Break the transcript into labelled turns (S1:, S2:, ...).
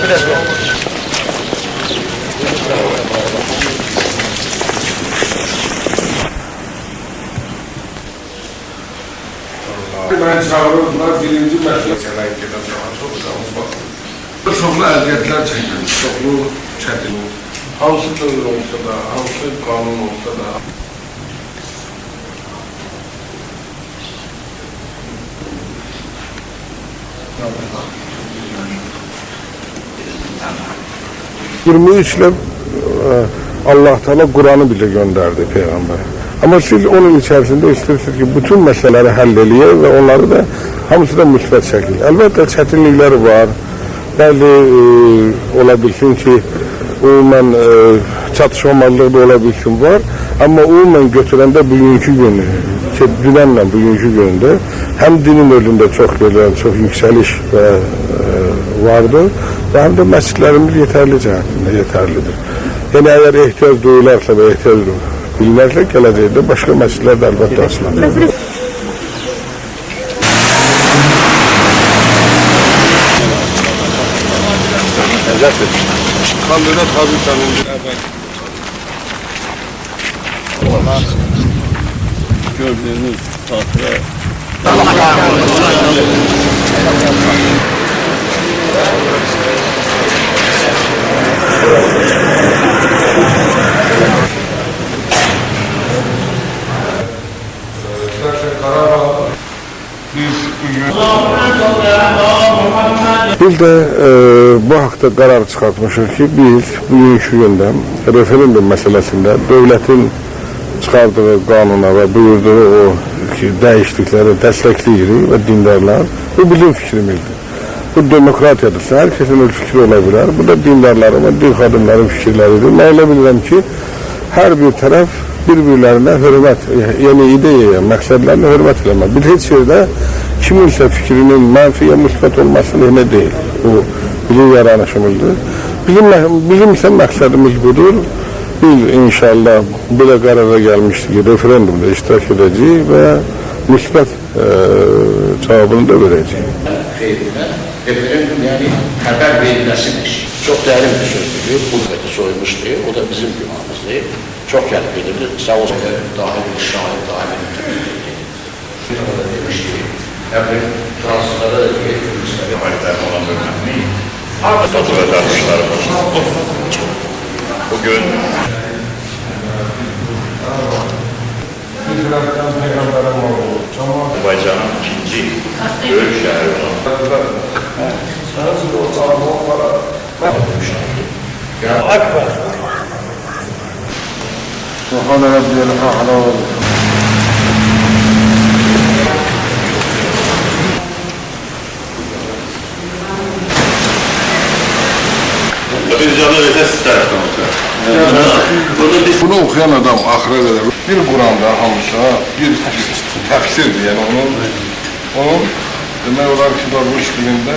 S1: Biraz ver.
S2: Ben çağırırlar birinci məsələ çoxlu əziyyətlər çəkilmiş, çoxlu çətin. Hansı dövr olsa da, hansı qanun olsa da.
S3: ...23'le Allah Teala Kur'an'ı bile gönderdi Peygamber. Ama siz onun içerisinde istiyorsunuz ki bütün meseleleri hallediyor ve onları da hamısı da müsbət şekilde. Elbette çətinlikleri var. Bəzi olabilsin ki, umumen çatışmamazlığı da olabilsin var. Ama umumen götürende bugünkü günü, dünenle bugünkü günde hem dinin önünde çok gelen, çok yükseliş vardı. Ve hem de mescitlerimiz yeterli cihetinde yeterlidir. Yani eğer ihtiyaç duyularsa ve ihtiyaç bilmezse geleceğinde başka mescitler de elbette açılacak.
S2: Kandına tabi tanındı.
S1: Gördüğünüz tahtıra
S3: Biz de bu hakta karar çıkartmışız ki biz bugünkü günden referandum meselesinde devletin çıkardığı kanuna ve buyurduğu o değişiklikleri destekleyirik ve dindarlar. Bu bizim fikrimizdir. Bu demokratiyadır. Herkesin öz fikri olabilir. Bu da dindarların ve din kadınların fikirleridir. Ben öyle bilirim ki her bir taraf birbirlerine hürmet, yani ideyaya, məqsədlərinə hürmet eləmək. Bir heç yerdə kiminsə fikrinin mənfiyə müsbət olması ne değil. Bu bizim yaranışımızdır. Bizim ise məqsədimiz budur. Biz inşallah belə qərara gəlmişdik ki, referendumda iştirak edəcəyik və müsbət cavabını da verəcəyik.
S4: Referendum yani karar verilmesidir. Çok değerli bir sözdür. Bu hükümeti soymuş diye. O da bizim günahımız değil. Çok gelip edilir. Sağ olsun. Daha bir şahit, daha bir demiş ki, yani Fransızlara da yetkilmişler.
S5: Hayatlar olan önemli. Statü ve tartışmalarımız. Bugün Azerbaycan'ın ikinci büyük şehri olan
S2: Akbar. Subhane Rabbiyel A'la.
S5: biz canlı ve ses taraftan
S2: Bunu okuyan adam ahire kadar bir Kur'an'da hamsa bir tefsirdir yani onun demek olarak ki Rus dilinde